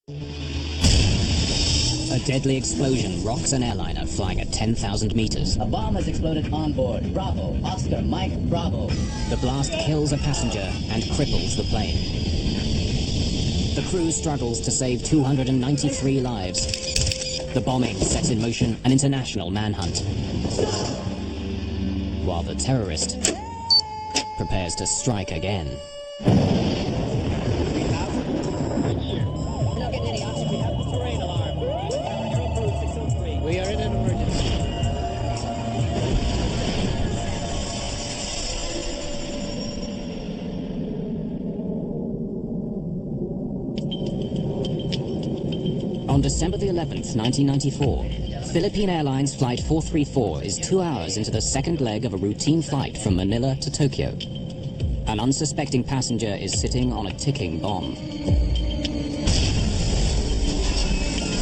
A deadly explosion rocks an airliner flying at 10,000 meters. A bomb has exploded on board. Bravo, Oscar, Mike, Bravo. The blast kills a passenger and cripples the plane. The crew struggles to save 293 lives. The bombing sets in motion an international manhunt, while the terrorist prepares to strike again. We are in an emergency. On December the 11th, 1994, Philippine Airlines Flight 434 is 2 hours into the second leg of a routine flight from Manila to Tokyo. An unsuspecting passenger is sitting on a ticking bomb.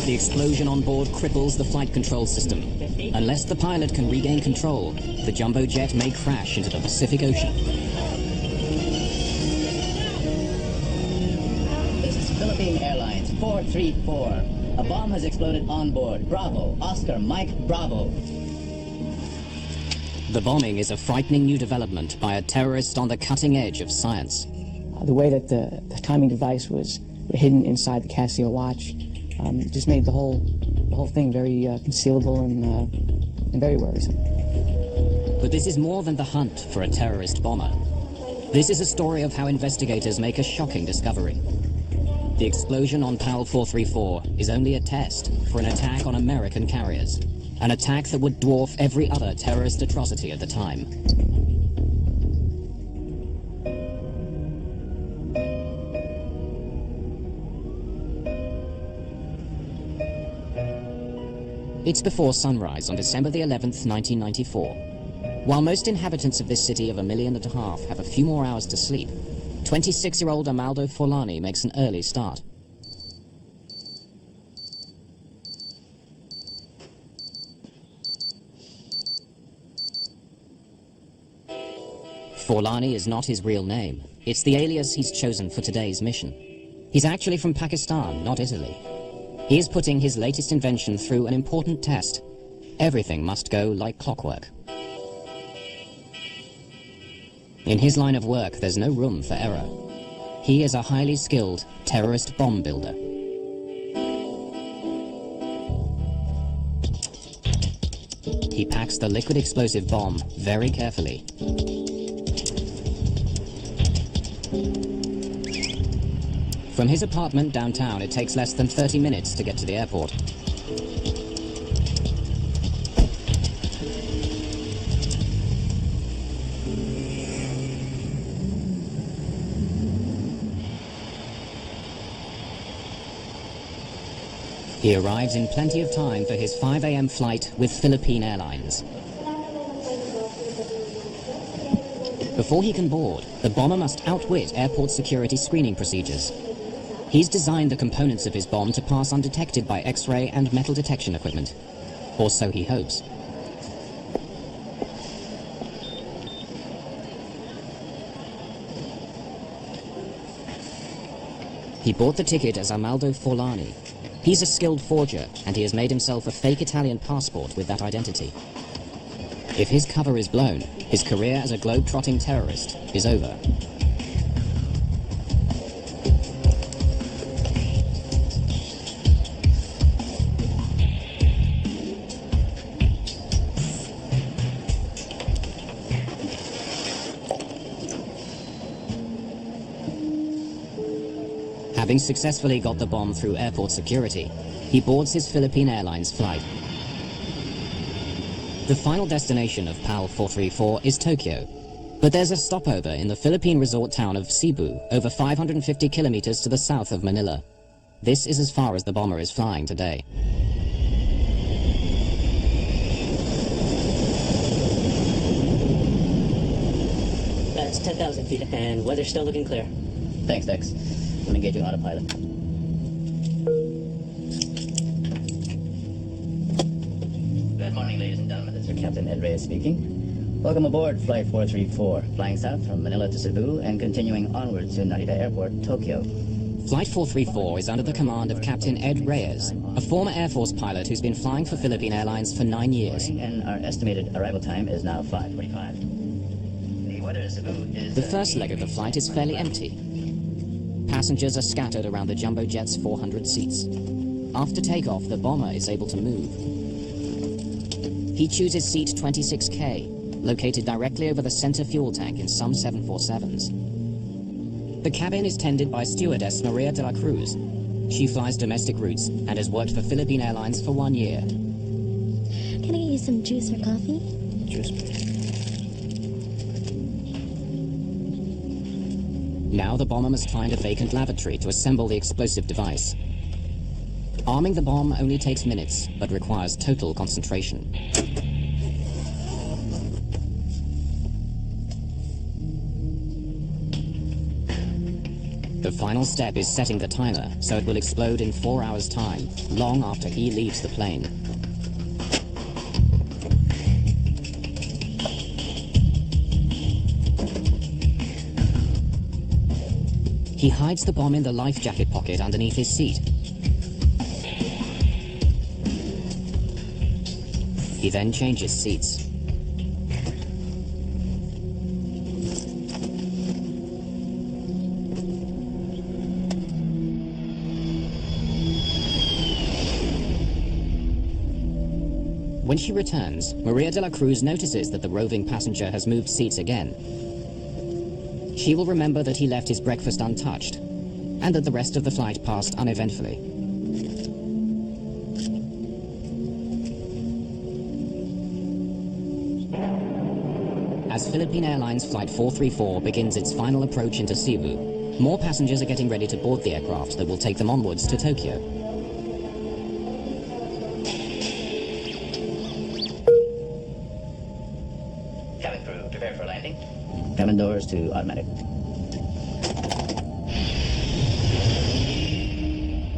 The explosion on board cripples the flight control system. Unless the pilot can regain control, the jumbo jet may crash into the Pacific Ocean. This is Philippine Airlines 434. A bomb has exploded on board. Bravo, Oscar, Mike, Bravo. The bombing is a frightening new development by a terrorist on the cutting edge of science. The way that the timing device was hidden inside the Casio watch just made the whole thing very concealable and very worrisome. But this is more than the hunt for a terrorist bomber. This is a story of how investigators make a shocking discovery. The explosion on PAL 434 is only a test for an attack on American carriers, an attack that would dwarf every other terrorist atrocity at the time. It's before sunrise on December the 11th, 1994. While most inhabitants of this city of 1.5 million have a few more hours to sleep, 26-year-old Amaldo Forlani makes an early start. Forlani is not his real name. It's the alias he's chosen for today's mission. He's actually from Pakistan, not Italy. He is putting his latest invention through an important test. Everything must go like clockwork. In his line of work, there's no room for error. He is a highly skilled terrorist bomb builder. He packs the liquid explosive bomb very carefully. From his apartment downtown, it takes less than 30 minutes to get to the airport. He arrives in plenty of time for his 5 a.m. flight with Philippine Airlines. Before he can board, the bomber must outwit airport security screening procedures. He's designed the components of his bomb to pass undetected by X-ray and metal detection equipment. Or so he hopes. He bought the ticket as Amaldo Forlani. He's a skilled forger, and he has made himself a fake Italian passport with that identity. If his cover is blown, his career as a globe-trotting terrorist is over. Having successfully got the bomb through airport security, he boards his Philippine Airlines flight. The final destination of PAL 434 is Tokyo, but there's a stopover in the Philippine resort town of Cebu, over 550 kilometers to the south of Manila. This is as far as the bomber is flying today. That's 10,000 feet, and weather's still looking clear. Thanks, Dex. I'm engaging autopilot. Good morning, ladies and gentlemen. This is Captain Ed Reyes speaking. Welcome aboard Flight 434, flying south from Manila to Cebu and continuing onward to Narita Airport, Tokyo. Flight 434 is under the command of Captain Ed Reyes, a former Air Force pilot who's been flying for Philippine Airlines for 9 years. And our estimated arrival time is now 5:45. The weather in Cebu is... The first leg of the flight is fairly empty. Passengers are scattered around the jumbo jet's 400 seats. After takeoff, the bomber is able to move. He chooses seat 26K, located directly over the center fuel tank in some 747s. The cabin is tended by stewardess Maria de la Cruz. She flies domestic routes and has worked for Philippine Airlines for 1 year. Can I get you some juice or coffee? Juice. Now the bomber must find a vacant lavatory to assemble the explosive device. Arming the bomb only takes minutes, but requires total concentration. The final step is setting the timer, so it will explode in 4 hours' time, long after he leaves the plane. He hides the bomb in the life jacket pocket underneath his seat. He then changes seats. When she returns, Maria de la Cruz notices that the roving passenger has moved seats again. She will remember that he left his breakfast untouched, and that the rest of the flight passed uneventfully. As Philippine Airlines Flight 434 begins its final approach into Cebu, more passengers are getting ready to board the aircraft that will take them onwards to Tokyo. Cabin crew, prepare for landing. Cabin doors to automatic.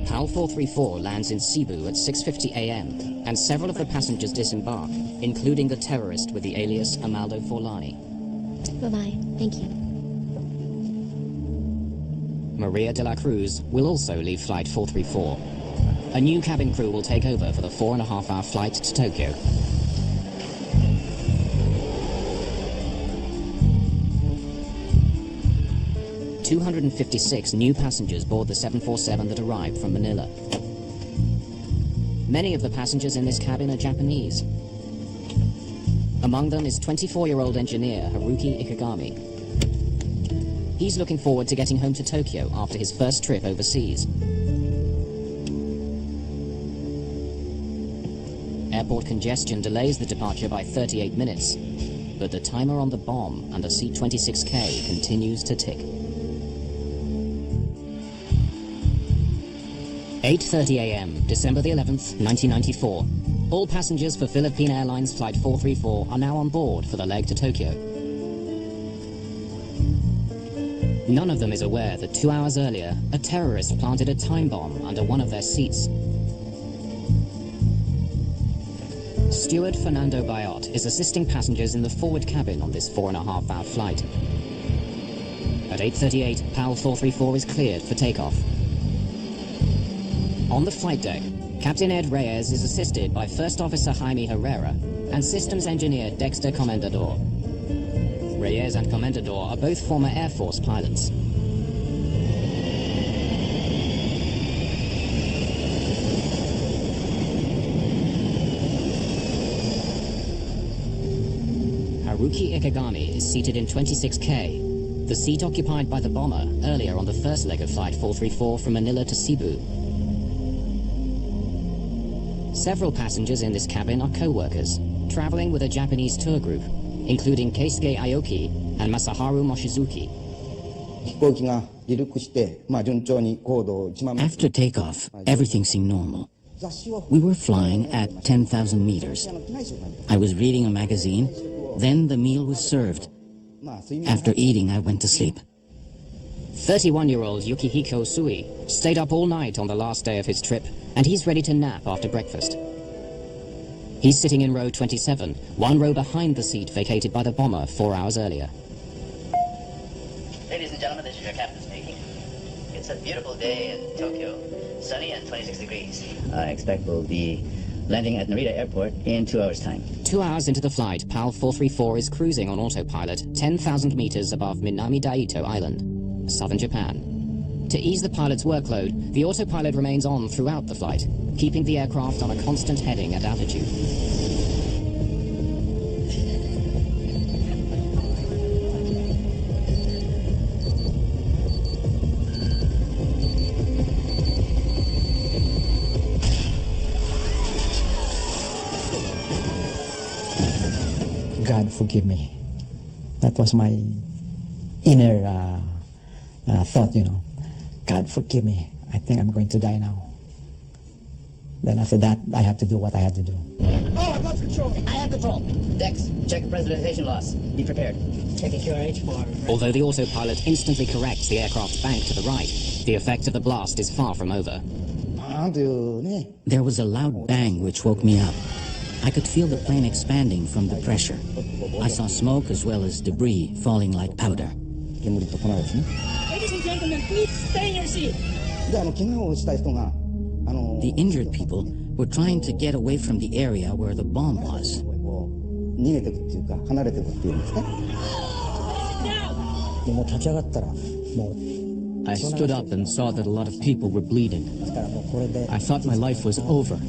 PAL 434 lands in Cebu at 6:50 a.m., and several of the passengers disembark, including the terrorist with the alias Amaldo Forlani. Bye-bye. Thank you. Maria de la Cruz will also leave Flight 434. A new cabin crew will take over for the 4.5-hour flight to Tokyo. "256 new passengers board the 747 that arrived from Manila. Many of the passengers in this cabin are Japanese. Among them is 24-year-old engineer Haruki Ikegami. He's looking forward to getting home to Tokyo after his first trip overseas. Airport congestion delays the departure by 38 minutes, but the timer on the bomb under seat 26K continues to tick. 8:30 a.m., December the 11th, 1994. All passengers for Philippine Airlines Flight 434 are now on board for the leg to Tokyo. None of them is aware that 2 hours earlier, a terrorist planted a time bomb under one of their seats. Steward Fernando Bayot is assisting passengers in the forward cabin on this 4.5-hour flight. At 8:38, PAL 434 is cleared for takeoff. On the flight deck, Captain Ed Reyes is assisted by First Officer Jaime Herrera and Systems Engineer Dexter Comendador. Reyes and Comendador are both former Air Force pilots. Haruki Ikegami is seated in 26K, the seat occupied by the bomber earlier on the first leg of Flight 434 from Manila to Cebu. Several passengers in this cabin are co-workers, traveling with a Japanese tour group, including Keisuke Aoki and Masaharu Mochizuki. After takeoff, everything seemed normal. We were flying at 10,000 meters. I was reading a magazine, then the meal was served. After eating, I went to sleep. 31-year-old Yukihiko Sui stayed up all night on the last day of his trip, and he's ready to nap after breakfast. He's sitting in row 27, one row behind the seat vacated by the bomber 4 hours earlier. Ladies and gentlemen, this is your captain speaking. It's a beautiful day in Tokyo, sunny and 26 degrees. I expect we'll be landing at Narita Airport in 2 hours' time. 2 hours into the flight, PAL 434 is cruising on autopilot 10,000 meters above Minami Daito Island, southern Japan. To ease the pilot's workload, the autopilot remains on throughout the flight, keeping the aircraft on a constant heading at altitude. God forgive me. That was my inner thought, you know. God forgive me. I think I'm going to die now. Then after that, I have to do what I had to do. Oh, I've lost control. I have control. Dex, check pressurization loss. Be prepared. Checking QRH4. Although the autopilot instantly corrects the aircraft's bank to the right, the effect of the blast is far from over. There was a loud bang which woke me up. I could feel the plane expanding from the pressure. I saw smoke as well as debris falling like powder. Ladies and gentlemen, please stay in your seat. The injured people were trying to get away from the area where the bomb was. I stood up and saw that a lot of people were bleeding. I thought my life was over.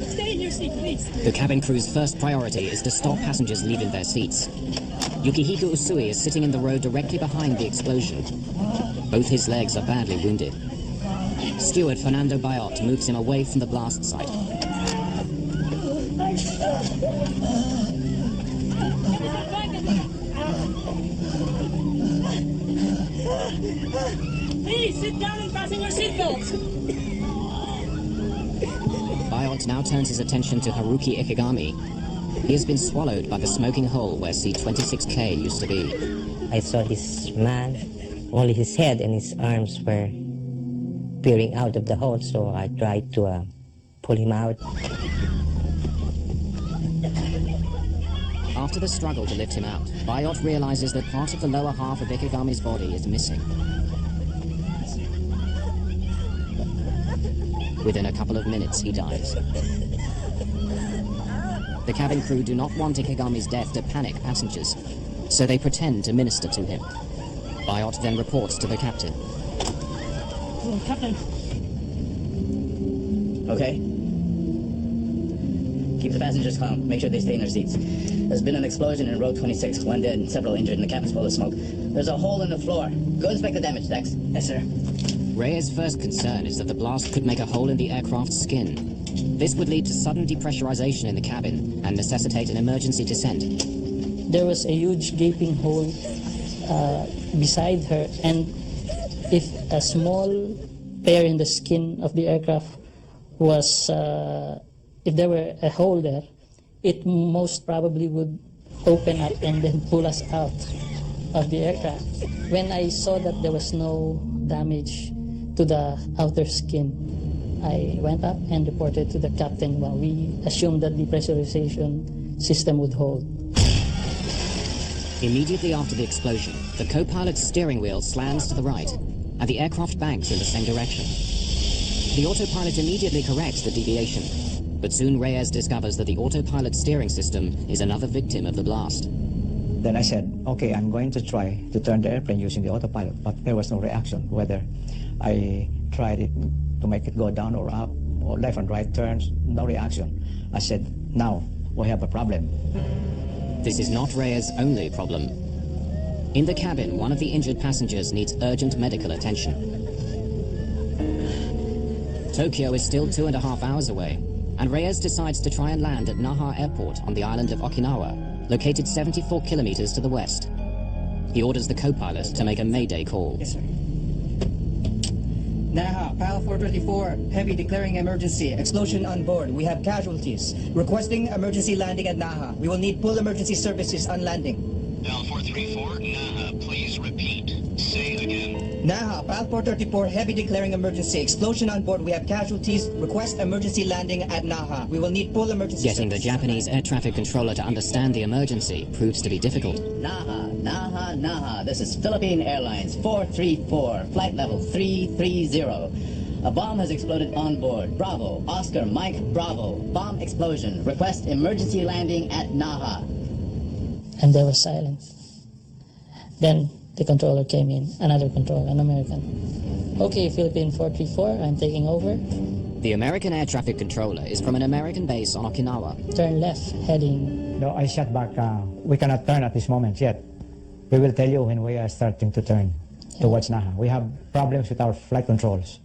Stay in your seat, please. The cabin crew's first priority is to stop passengers leaving their seats. Yukihiko Usui is sitting in the row directly behind the explosion. Both his legs are badly wounded. Steward Fernando Bayot moves him away from the blast site. Please sit down and fasten your seatbelts. Bayot now turns his attention to Haruki Ikegami. He has been swallowed by the smoking hole where C-26K used to be. I saw this man, only his head and his arms were peering out of the hole, so I tried to pull him out. After the struggle to lift him out, Bayot realizes that part of the lower half of Ikegami's body is missing. Within a couple of minutes, he dies. The cabin crew do not want Ikegami's death to panic passengers, so they pretend to minister to him. Bayot then reports to the captain. Oh, Captain. Okay? Keep the passengers calm. Make sure they stay in their seats. There's been an explosion in row 26. One dead and several injured, and the cabin's full of smoke. There's a hole in the floor. Go inspect the damage, Dex. Yes, sir. Reyes' first concern is that the blast could make a hole in the aircraft's skin. This would lead to sudden depressurization in the cabin and necessitate an emergency descent. There was a huge gaping hole beside her, and if a small tear in the skin of the aircraft was, if there were a hole there, it most probably would open up and then pull us out of the aircraft. When I saw that there was no damage to the outer skin, I went up and reported to the captain. Well, we assumed that the pressurization system would hold. Immediately after the explosion, the co-pilot's steering wheel slams to the right, and the aircraft banks in the same direction. The autopilot immediately corrects the deviation, but soon Reyes discovers that the autopilot steering system is another victim of the blast. Then I said, okay, I'm going to try to turn the airplane using the autopilot, but there was no reaction, whether I tried it to make it go down or up, or left and right turns, no reaction. I said, now we have a problem. This is not Reyes' only problem. In the cabin, one of the injured passengers needs urgent medical attention. Tokyo is still 2.5 hours away, and Reyes decides to try and land at Naha Airport on the island of Okinawa, located 74 kilometers to the west. He orders the co-pilot to make a Mayday call. Yes, sir. Naha, PAL 434, heavy declaring emergency. Explosion on board. We have casualties. Requesting emergency landing at Naha. We will need full emergency services on landing. PAL 434, Naha, please repeat. Say again. Naha, PAL 434, heavy declaring emergency. Explosion on board. We have casualties. Request emergency landing at Naha. We will need full emergency Getting the services. Japanese air traffic controller to understand the emergency proves to be difficult. Naha. This is Philippine Airlines 434, flight level 330. A bomb has exploded on board. Bravo, Oscar, Mike, Bravo. Bomb explosion. Request emergency landing at Naha. And there was silence. Then the controller came in, another controller, an American. Okay, Philippine 434, I'm taking over. The American air traffic controller is from an American base on Okinawa. Turn left, heading. No, I shot back. We cannot turn at this moment yet. We will tell you when we are starting to turn towards Naha. We have problems with our flight controls.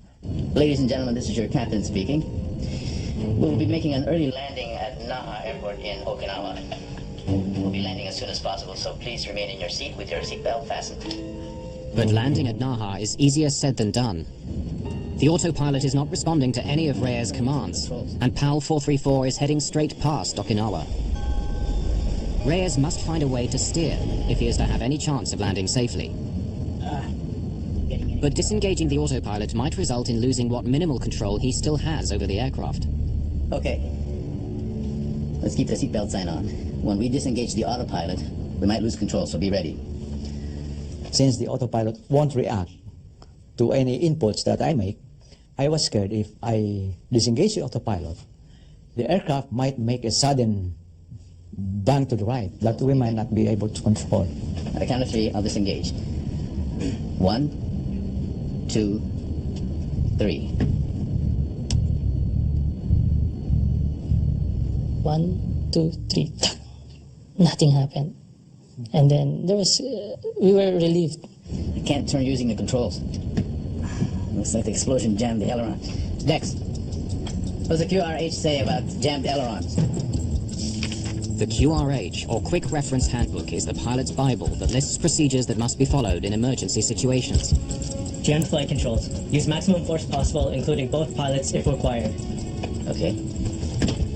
Ladies and gentlemen, this is your captain speaking. We'll be making an early landing at Naha Airport in Okinawa. We'll be landing as soon as possible, so please remain in your seat with your seatbelt fastened. But landing at Naha is easier said than done. The autopilot is not responding to any of Reyes' commands, and PAL 434 is heading straight past Okinawa. Reyes must find a way to steer if he is to have any chance of landing safely. But disengaging the autopilot might result in losing what minimal control he still has over the aircraft. Okay. Let's keep the seatbelt sign on. When we disengage the autopilot, we might lose control, so be ready. Since the autopilot won't react to any inputs that I make, I was scared if I disengage the autopilot, the aircraft might make a sudden bang to the right that we might not be able to control. At the count of 3, I'll disengage. 1, 2, 3. 1, 2, 3. Nothing happened. And then there was, we were relieved. I can't turn using the controls. Looks like the explosion jammed the aileron. Next. What does the QRH say about jammed ailerons? The QRH, or Quick Reference Handbook, is the pilot's Bible that lists procedures that must be followed in emergency situations. Jammed flight controls. Use maximum force possible, including both pilots if required. Okay.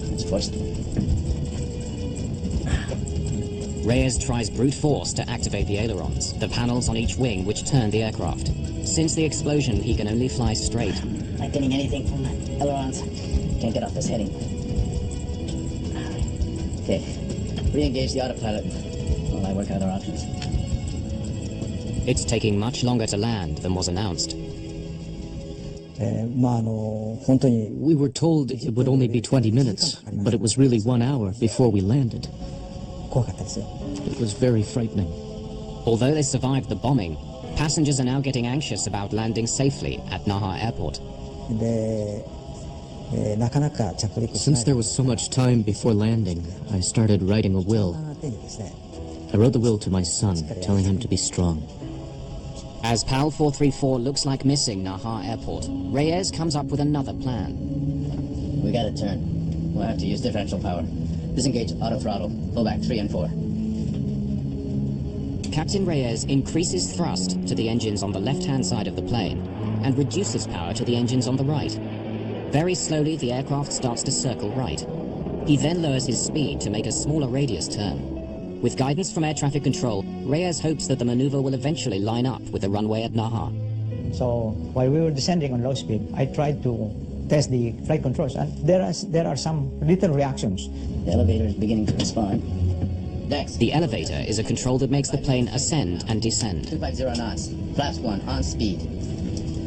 Let's force it. Reyes tries brute force to activate the ailerons, the panels on each wing which turn the aircraft. Since the explosion, he can only fly straight. Not getting anything from the ailerons. Can't get off this heading. Okay. Re-engage the autopilot while I work out our options. It's taking much longer to land than was announced. We were told it would only be 20 minutes, but it was really 1 hour before we landed. It was very frightening. Although they survived the bombing, passengers are now getting anxious about landing safely at Naha Airport. Since there was so much time before landing, I started writing a will. I wrote the will to my son, telling him to be strong. As PAL 434 looks like missing Naha Airport, Reyes comes up with another plan. We gotta turn. We'll have to use differential power. Disengage auto throttle. Pull back 3 and 4. Captain Reyes increases thrust to the engines on the left-hand side of the plane and reduces power to the engines on the right. Very slowly, the aircraft starts to circle right. He then lowers his speed to make a smaller radius turn. With guidance from air traffic control, Reyes hopes that the maneuver will eventually line up with the runway at Naha. So while we were descending on low speed, I tried to test the flight controls, and there are some little reactions. The elevator is beginning to respond. Next. The elevator is a control that makes the plane ascend and descend. 250 knots. Flaps 1 on speed.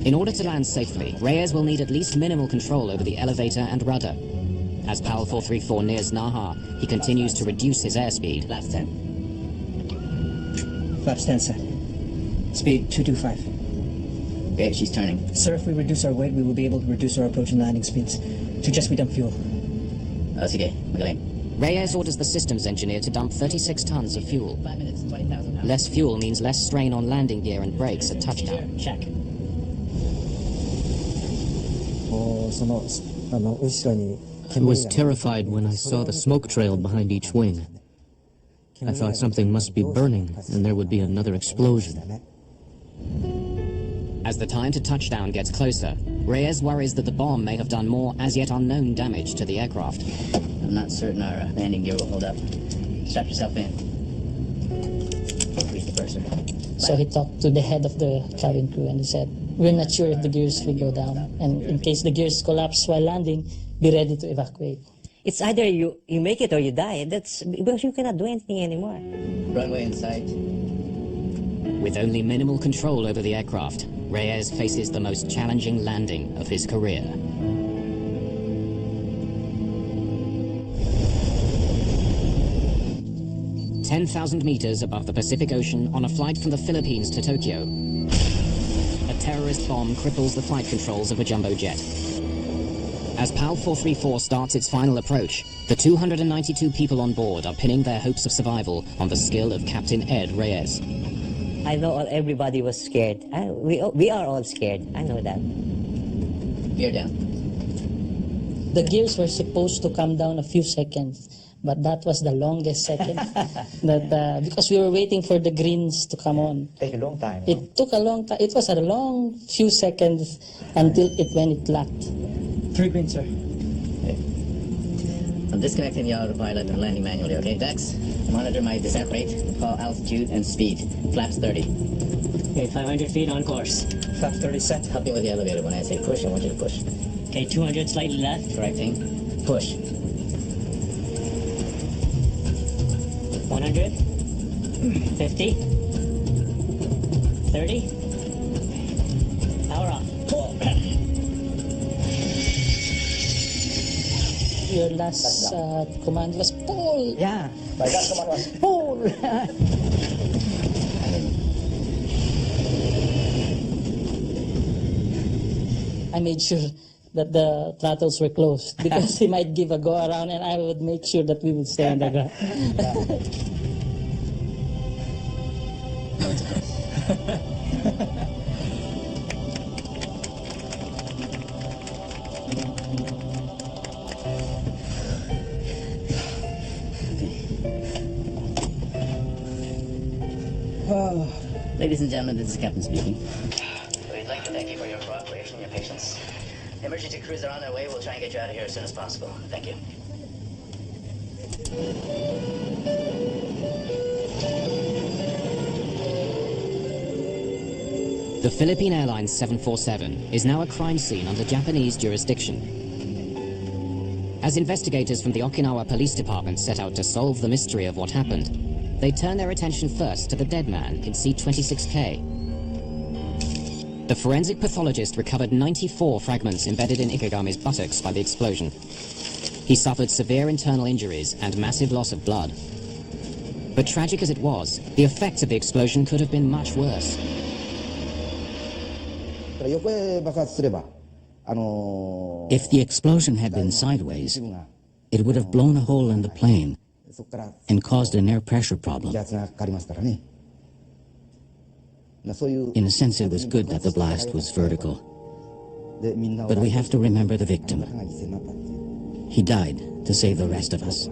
In order to land safely, Reyes will need at least minimal control over the elevator and rudder. As PAL 434 nears Naha, he continues to reduce his airspeed. Flaps 10. Flaps 10, sir. Speed 225. Okay, she's turning. Sir, if we reduce our weight, we will be able to reduce our approach and landing speeds to just we dump fuel. Sige, magaling. Reyes orders the systems engineer to dump 36 tons of fuel. 5 minutes, 20,000 pounds. Less fuel means less strain on landing gear and brakes at touchdown. Check. I was terrified when I saw the smoke trail behind each wing. I thought something must be burning and there would be another explosion. As the time to touchdown gets closer, Reyes worries that the bomb may have done more as yet unknown damage to the aircraft. I'm not certain our landing gear will hold up. Strap yourself in. Release the purser. So he talked to the head of the cabin crew and he said, "We're not sure if the gears will go down, and in case the gears collapse while landing, be ready to evacuate." It's either you make it or you die. That's because you cannot do anything anymore. Runway in sight. With only minimal control over the aircraft, Reyes faces the most challenging landing of his career. "10,000 meters above the Pacific Ocean on a flight from the Philippines to Tokyo, a terrorist bomb cripples the flight controls of a jumbo jet. As PAL 434 starts its final approach, the 292 people on board are pinning their hopes of survival on the skill of Captain Ed Reyes. I know everybody was scared. We are all scared. I know that. Gear down. The gears were supposed to come down a few seconds, but that was the longest second. Because we were waiting for the greens to come on. Take a long time. It took a long time. It was a long few seconds until when it lacked. 3 green, sir. Okay. I'm disconnecting the autopilot and landing manually, okay? Dex, monitor my descent rate, call altitude and speed. Flaps 30. Okay, 500 feet on course. Flap 30 set. Help me with the elevator. When I say push, I want you to push. Okay, 200 slightly left. Correcting. Push. 100. 50. 30. Power off. Your last command was pull. Yeah, my last command was pull. I made sure that the throttles were closed because he might give a go around and I would make sure that we would stay on the ground. Ladies and gentlemen, this is Captain speaking. We'd like to thank you for your cooperation and your patience. Emergency crews are on their way. We'll try and get you out of here as soon as possible. Thank you. The Philippine Airlines 747 is now a crime scene under Japanese jurisdiction. As investigators from the Okinawa Police Department set out to solve the mystery of what happened, they turn their attention first to the dead man in seat 26K. The forensic pathologist recovered 94 fragments embedded in Ikegami's buttocks by the explosion. He suffered severe internal injuries and massive loss of blood. But tragic as it was, the effects of the explosion could have been much worse. If the explosion had been sideways, it would have blown a hole in the plane and caused an air pressure problem. In a sense, it was good that the blast was vertical. But we have to remember the victim. He died to save the rest of us.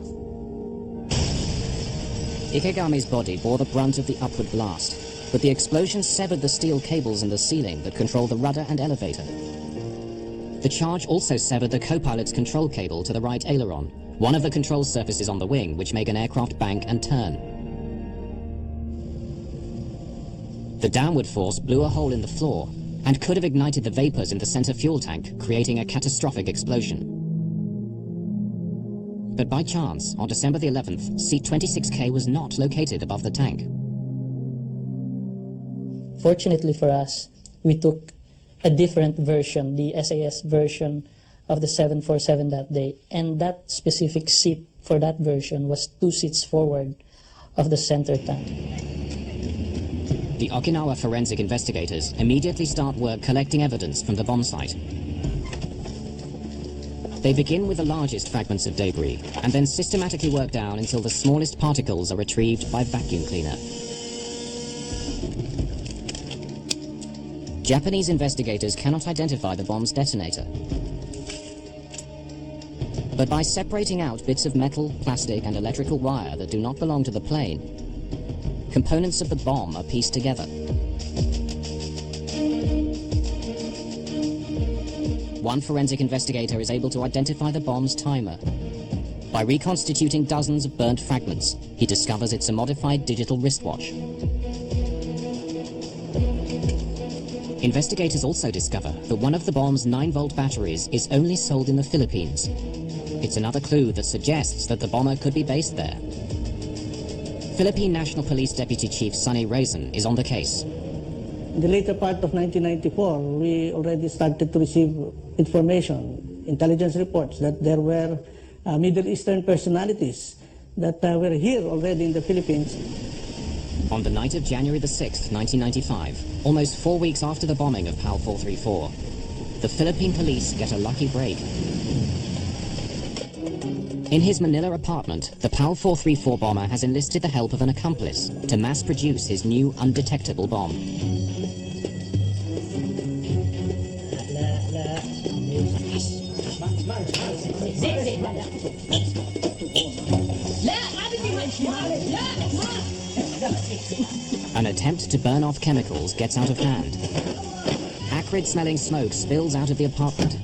Ikegami's body bore the brunt of the upward blast, but the explosion severed the steel cables in the ceiling that control the rudder and elevator. The charge also severed the co-pilot's control cable to the right aileron, one of the control surfaces on the wing which make an aircraft bank and turn. The downward force blew a hole in the floor and could have ignited the vapors in the center fuel tank, creating a catastrophic explosion. But by chance, on December the 11th, seat 26K was not located above the tank. Fortunately for us, we took a different version, the SAS version of the 747 that day, and that specific seat for that version was 2 seats forward of the center tank. The Okinawa forensic investigators immediately start work collecting evidence from the bomb site. They begin with the largest fragments of debris and then systematically work down until the smallest particles are retrieved by vacuum cleaner. Japanese investigators cannot identify the bomb's detonator. But by separating out bits of metal, plastic, and electrical wire that do not belong to the plane, components of the bomb are pieced together. One forensic investigator is able to identify the bomb's timer. By reconstituting dozens of burnt fragments, he discovers it's a modified digital wristwatch. Investigators also discover that one of the bomb's 9-volt batteries is only sold in the Philippines. It's another clue that suggests that the bomber could be based there. Philippine National Police Deputy Chief Sonny Raisin is on the case. In the later part of 1994, we already started to receive information, intelligence reports, that there were Middle Eastern personalities that were here already in the Philippines. On the night of January the 6th, 1995, almost 4 weeks after the bombing of PAL 434, the Philippine police get a lucky break. In his Manila apartment, the PAL 434 bomber has enlisted the help of an accomplice to mass-produce his new undetectable bomb. An attempt to burn off chemicals gets out of hand. Acrid-smelling smoke spills out of the apartment.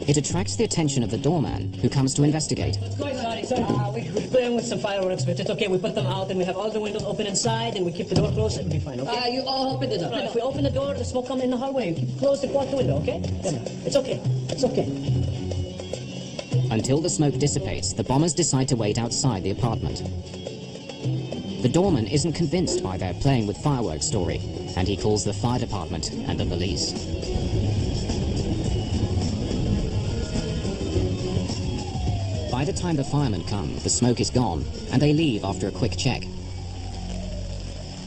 It attracts the attention of the doorman, who comes to investigate. Sorry. We're playing with some fireworks, but it's okay. We put them out and we have all the windows open inside and we keep the door closed. It'll be fine, okay? You all open the door. If we open the door, the smoke comes in the hallway. You close the window, okay? It's okay. It's okay. Until the smoke dissipates, the bombers decide to wait outside the apartment. The doorman isn't convinced by their playing with fireworks story, and he calls the fire department and the police. By the time the firemen come, the smoke is gone, and they leave after a quick check.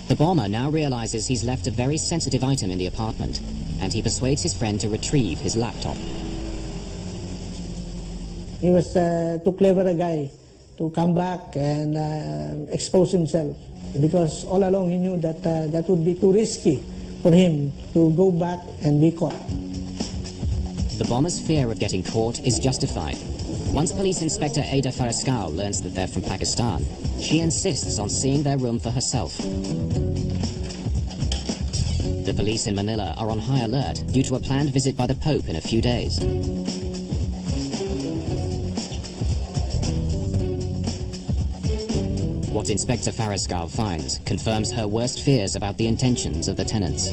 The bomber now realizes he's left a very sensitive item in the apartment, and he persuades his friend to retrieve his laptop. He was too clever a guy to come back and expose himself, because all along he knew that that would be too risky for him to go back and be caught. The bomber's fear of getting caught is justified. Once Police Inspector Ada Fariscal learns that they're from Pakistan, she insists on seeing their room for herself. The police in Manila are on high alert due to a planned visit by the Pope in a few days. What Inspector Fariscal finds confirms her worst fears about the intentions of the tenants.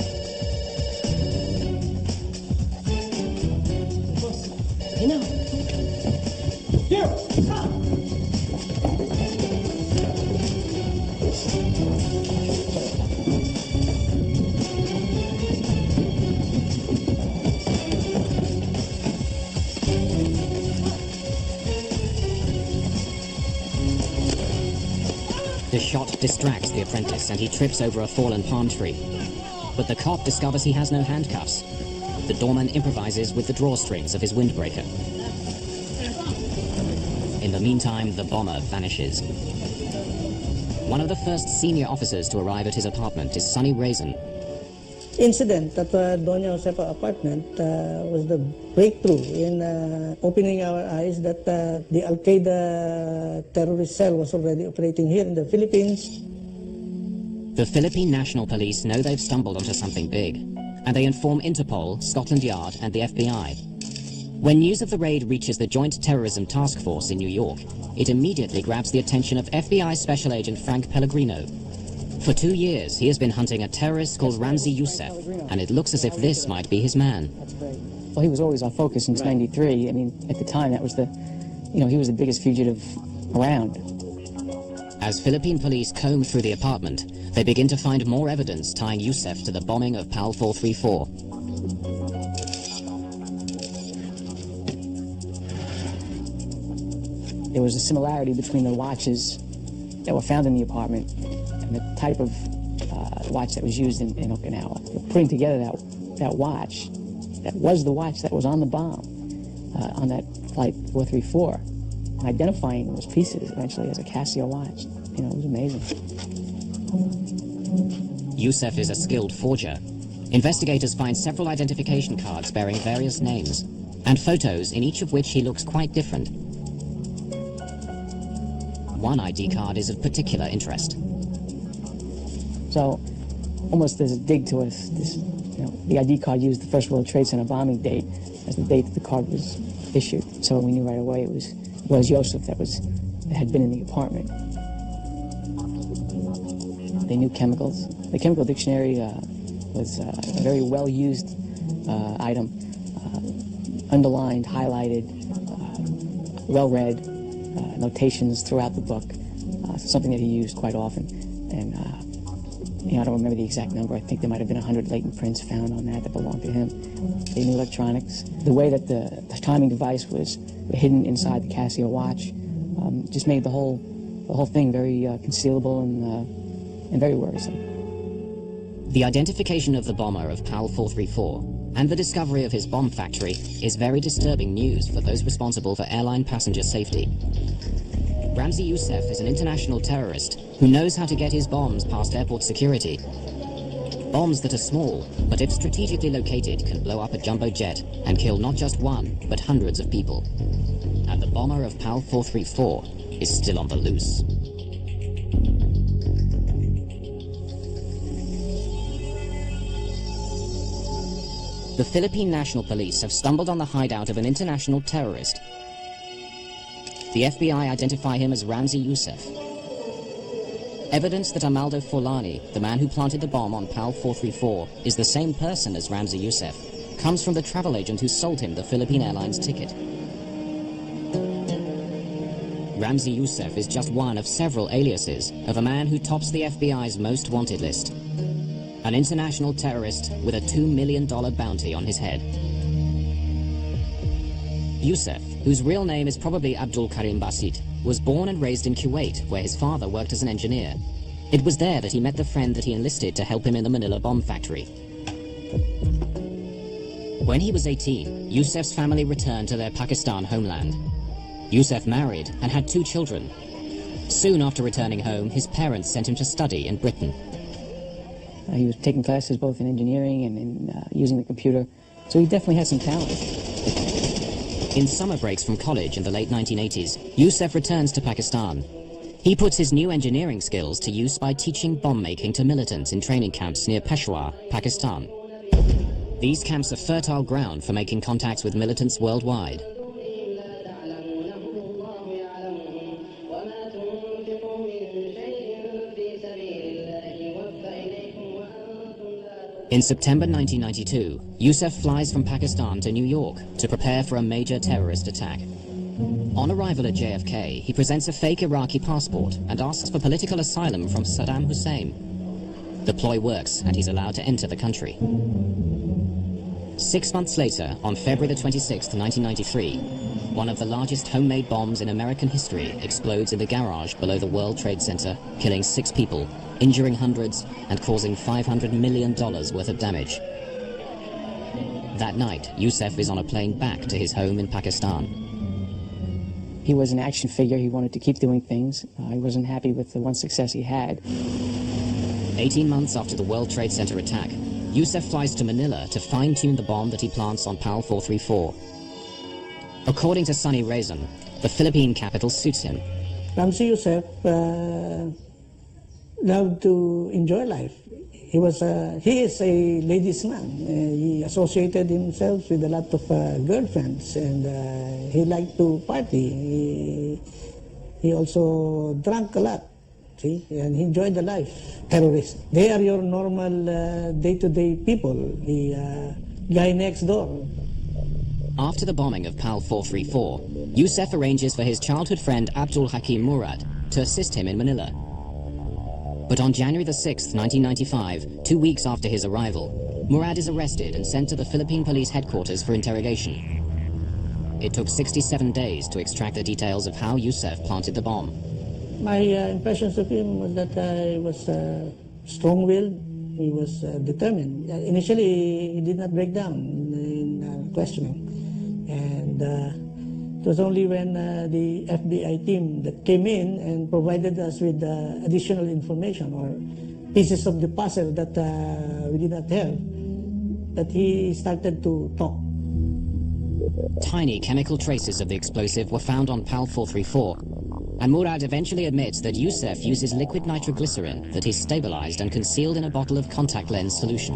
The shot distracts the apprentice and he trips over a fallen palm tree. But the cop discovers he has no handcuffs. The doorman improvises with the drawstrings of his windbreaker. In the meantime, the bomber vanishes. One of the first senior officers to arrive at his apartment is Sonny Raisin. Incident at Doña Josefa apartment was the breakthrough in opening our eyes that the Al-Qaeda terrorist cell was already operating here in the Philippines. The Philippine National Police know they've stumbled onto something big, and they inform Interpol, Scotland Yard, and the FBI. When news of the raid reaches the Joint Terrorism Task Force in New York, it immediately grabs the attention of FBI Special Agent Frank Pellegrino. For 2 years, he has been hunting a terrorist called Ramzi Youssef, and it looks as if this might be his man. Well, he was always our focus since '93. I mean, at the time, that was he was the biggest fugitive around. As Philippine police comb through the apartment, they begin to find more evidence tying Youssef to the bombing of PAL 434. There was a similarity between the watches that were found in the apartment and the type of watch that was used in Okinawa. Putting together that watch, that was the watch that was on the bomb on that flight 434, and identifying those pieces eventually as a Casio watch. It was amazing. Youssef is a skilled forger. Investigators find several identification cards bearing various names, and photos in each of which he looks quite different. One ID card is of particular interest. So, almost there's a dig to it. The ID card used the First World Trade Center bombing date as the date that the card was issued. So we knew right away it was Joseph that had been in the apartment. They knew chemicals. The chemical dictionary was a very well-used item, underlined, highlighted, well-read, notations throughout the book, something that he used quite often. And I don't remember the exact number. I think there might have been 100 latent prints found on that belonged to him. They knew electronics. The way that the timing device was hidden inside the Casio watch just made the whole thing very concealable and very worrisome. The identification of the bomber of PAL 434 and the discovery of his bomb factory is very disturbing news for those responsible for airline passenger safety. Ramzi Youssef is an international terrorist who knows how to get his bombs past airport security. Bombs that are small, but if strategically located, can blow up a jumbo jet and kill not just one, but hundreds of people. And the bomber of PAL 434 is still on the loose. The Philippine National Police have stumbled on the hideout of an international terrorist. The FBI identify him as Ramzi Youssef. Evidence that Amaldo Forlani, the man who planted the bomb on PAL 434, is the same person as Ramzi Youssef, comes from the travel agent who sold him the Philippine Airlines ticket. Ramzi Youssef is just one of several aliases of a man who tops the FBI's most wanted list. An international terrorist with a $2 million bounty on his head. Youssef, whose real name is probably Abdul Karim Basit, was born and raised in Kuwait, where his father worked as an engineer. It was there that he met the friend that he enlisted to help him in the Manila bomb factory. When he was 18, Youssef's family returned to their Pakistan homeland. Youssef married and had 2 children. Soon after returning home, his parents sent him to study in Britain. He was taking classes both in engineering and in using the computer, so he definitely had some talent. In summer breaks from college in the late 1980s, Youssef returns to Pakistan. He puts his new engineering skills to use by teaching bomb making to militants in training camps near Peshawar, Pakistan. These camps are fertile ground for making contacts with militants worldwide. In September 1992, Youssef flies from Pakistan to New York to prepare for a major terrorist attack. On arrival at JFK, he presents a fake Iraqi passport and asks for political asylum from Saddam Hussein. The ploy works, and he's allowed to enter the country. 6 months later, on February the 26th, 1993, one of the largest homemade bombs in American history explodes in the garage below the World Trade Center, killing 6 people, injuring hundreds, and causing $500 million worth of damage. That night, Youssef is on a plane back to his home in Pakistan. He was an action figure. He wanted to keep doing things. He wasn't happy with the one success he had. 18 months after the World Trade Center attack, Youssef flies to Manila to fine-tune the bomb that he plants on PAL 434. According to Sunny Raisin, the Philippine capital suits him. Ramzi Youssef loved to enjoy life. He is a ladies' man. He associated himself with a lot of girlfriends, and he liked to party. He also drank a lot, see, and he enjoyed the life. Terrorists, they are your normal day-to-day people, the guy next door. After the bombing of PAL 434, Youssef arranges for his childhood friend Abdul Hakim Murad to assist him in Manila. But on January the 6th, 1995, 2 weeks after his arrival, Murad is arrested and sent to the Philippine police headquarters for interrogation. It took 67 days to extract the details of how Youssef planted the bomb. My impressions of him was that he was strong-willed, he was determined. Initially, he did not break down in questioning. And it was only when the FBI team that came in and provided us with additional information or pieces of the puzzle that we did not have, that he started to talk. Tiny chemical traces of the explosive were found on PAL 434, and Murad eventually admits that Youssef uses liquid nitroglycerin that he stabilized and concealed in a bottle of contact lens solution.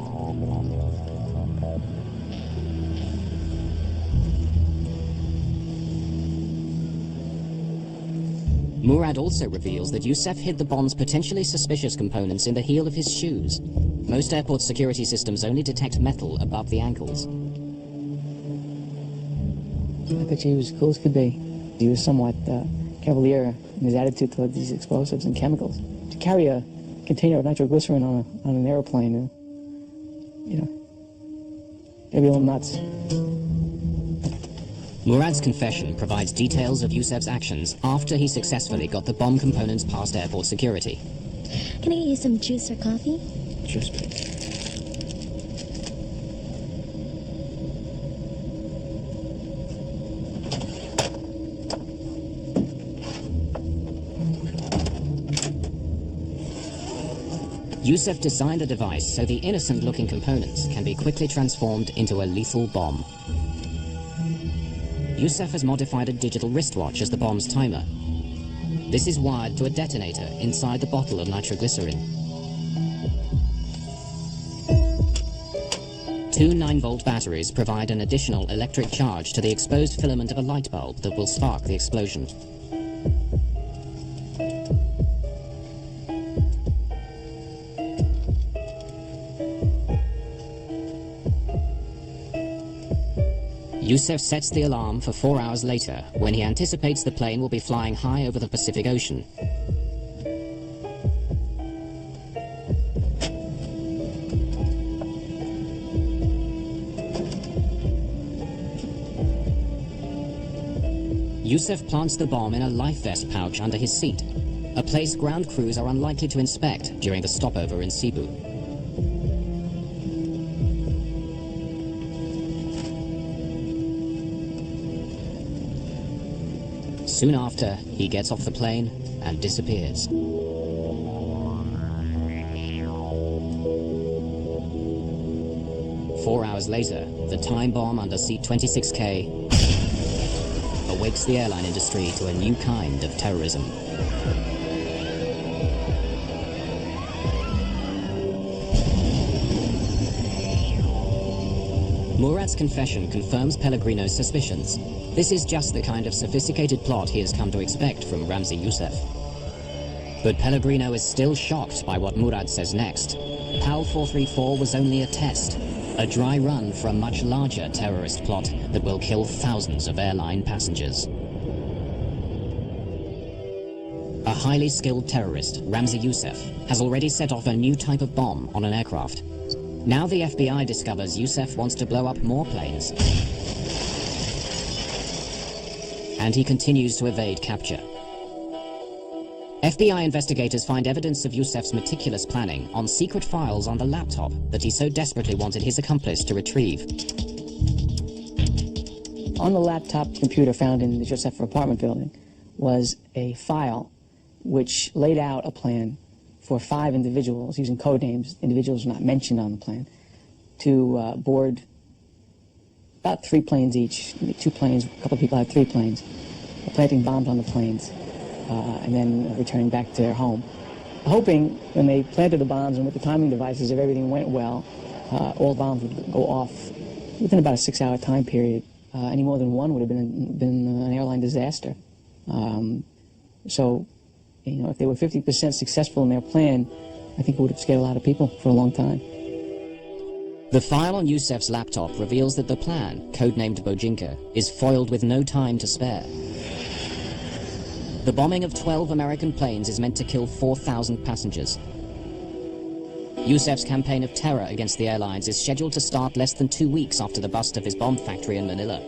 Murad also reveals that Youssef hid the bomb's potentially suspicious components in the heel of his shoes. Most airport security systems only detect metal above the ankles. I bet you he was cool as could be. He was somewhat cavalier in his attitude toward these explosives and chemicals. To carry a container of nitroglycerin on an airplane, you know, it'd be a little nuts. Murad's confession provides details of Youssef's actions after he successfully got the bomb components past airport security. Can I get you some juice or coffee? Juice, please. Youssef designed the device so the innocent-looking components can be quickly transformed into a lethal bomb. Youssef has modified a digital wristwatch as the bomb's timer. This is wired to a detonator inside the bottle of nitroglycerin. Two 9-volt batteries provide an additional electric charge to the exposed filament of a light bulb that will spark the explosion. Youssef sets the alarm for 4 hours later, when he anticipates the plane will be flying high over the Pacific Ocean. Youssef plants the bomb in a life vest pouch under his seat, a place ground crews are unlikely to inspect during the stopover in Cebu. Soon after, he gets off the plane and disappears. 4 hours later, the time bomb under seat 26K awakes the airline industry to a new kind of terrorism. Murad's confession confirms Pellegrino's suspicions. This is just the kind of sophisticated plot he has come to expect from Ramzi Youssef. But Pellegrino is still shocked by what Murad says next. PAL 434 was only a test, a dry run for a much larger terrorist plot that will kill thousands of airline passengers. A highly skilled terrorist, Ramzi Youssef, has already set off a new type of bomb on an aircraft. Now the FBI discovers Youssef wants to blow up more planes. And he continues to evade capture. FBI investigators find evidence of Youssef's meticulous planning on secret files on the laptop that he so desperately wanted his accomplice to retrieve. On the laptop computer found in the Youssef apartment building was a file which laid out a plan for 5 individuals, using code names, individuals not mentioned on the plan, to board about 3 planes each, 2 planes, a couple of people had 3 planes, planting bombs on the planes, and then returning back to their home. Hoping, when they planted the bombs and with the timing devices, if everything went well, all bombs would go off within about a 6-hour time period. Any more than one would have been an airline disaster. So, you know, if they were 50% successful in their plan, I think it would have scared a lot of people for a long time. The file on Youssef's laptop reveals that the plan, codenamed Bojinka, is foiled with no time to spare. The bombing of 12 American planes is meant to kill 4,000 passengers. Youssef's campaign of terror against the airlines is scheduled to start less than 2 weeks after the bust of his bomb factory in Manila.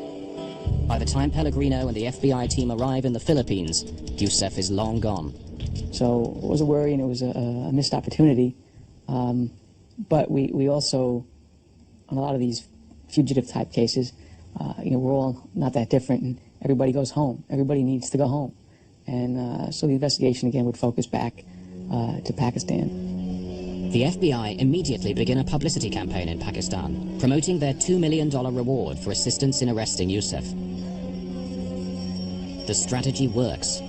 By the time Pellegrino and the FBI team arrive in the Philippines, Youssef is long gone. So it was a worry and it was a missed opportunity. But we also, on a lot of these fugitive type cases, you know, we're all not that different and everybody goes home. Everybody needs to go home. And so the investigation again would focus back to Pakistan. The FBI immediately begin a publicity campaign in Pakistan, promoting their $2 million reward for assistance in arresting Youssef. The strategy works.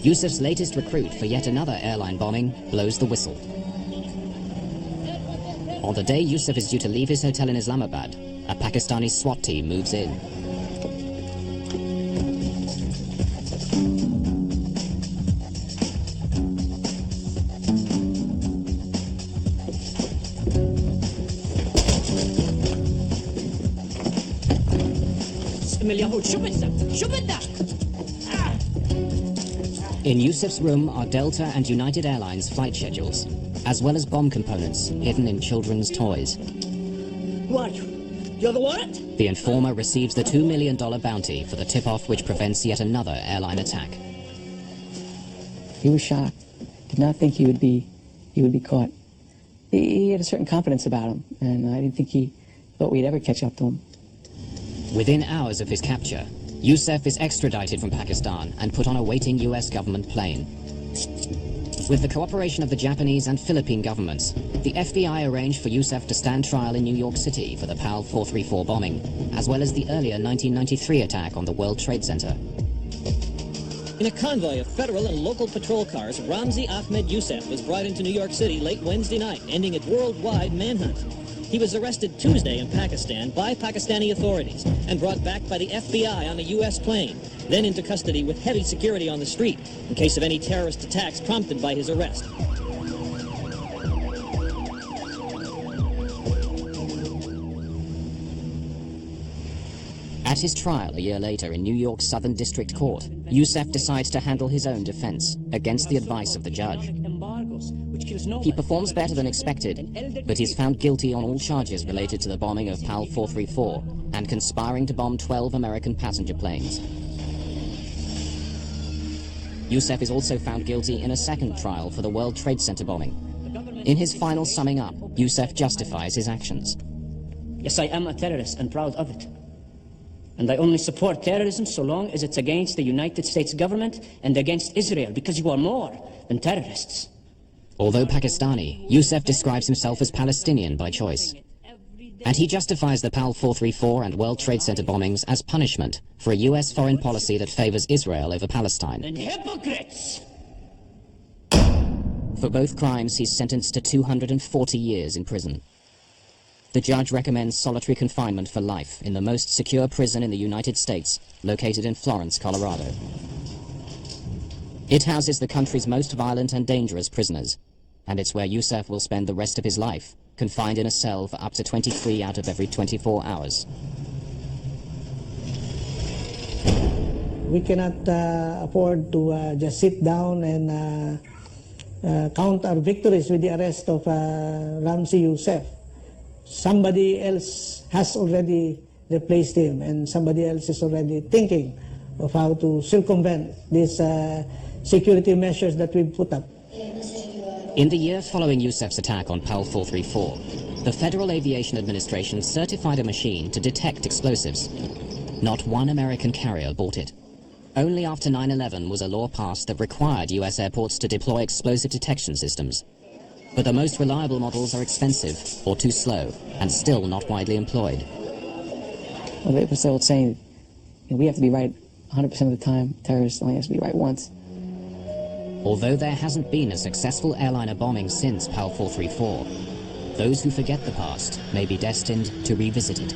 Youssef's latest recruit for yet another airline bombing blows the whistle. On the day Youssef is due to leave his hotel in Islamabad, a Pakistani SWAT team moves in. In Yusuf's room are Delta and United Airlines flight schedules, as well as bomb components hidden in children's toys. What? You're the warrant? The informer receives the $2 million bounty for the tip-off which prevents yet another airline attack. He was shocked. Did not think he would be caught. He had a certain confidence about him, and I didn't think he thought we'd ever catch up to him. Within hours of his capture, Yusuf is extradited from Pakistan and put on a waiting US government plane. With the cooperation of the Japanese and Philippine governments, the FBI arranged for Yusuf to stand trial in New York City for the PAL 434 bombing, as well as the earlier 1993 attack on the World Trade Center. In a convoy of federal and local patrol cars, Ramzi Ahmed Yusuf was brought into New York City late Wednesday night, ending a worldwide manhunt. He was arrested Tuesday in Pakistan by Pakistani authorities and brought back by the FBI on a U.S. plane, then into custody with heavy security on the street in case of any terrorist attacks prompted by his arrest. At his trial a year later in New York's Southern District Court, Yusuf decides to handle his own defense against the advice of the judge. He performs better than expected, but he's found guilty on all charges related to the bombing of PAL 434 and conspiring to bomb 12 American passenger planes. Yusuf is also found guilty in a second trial for the World Trade Center bombing. In his final summing up, Yusuf justifies his actions. Yes, I am a terrorist and proud of it. And I only support terrorism so long as it's against the United States government and against Israel, because you are more than terrorists. Although Pakistani, Yusuf describes himself as Palestinian by choice. And he justifies the PAL 434 and World Trade Center bombings as punishment for a US foreign policy that favors Israel over Palestine. And hypocrites! For both crimes, he's sentenced to 240 years in prison. The judge recommends solitary confinement for life in the most secure prison in the United States, located in Florence, Colorado. It houses the country's most violent and dangerous prisoners, and it's where Yusuf will spend the rest of his life, confined in a cell for up to 23 out of every 24 hours. We cannot afford to just sit down and count our victories with the arrest of Ramzi Yusuf. Somebody else has already replaced him, and somebody else is already thinking of how to circumvent these security measures that we've put up. In the year following Yusuf's attack on PAL 434, the Federal Aviation Administration certified a machine to detect explosives. Not one American carrier bought it. Only after 9/11 was a law passed that required US airports to deploy explosive detection systems. But the most reliable models are expensive or too slow and still not widely employed. Well, it was the old saying, we have to be right 100% of the time. Terrorists only has to be right once. Although there hasn't been a successful airliner bombing since PAL 434, those who forget the past may be destined to revisit it.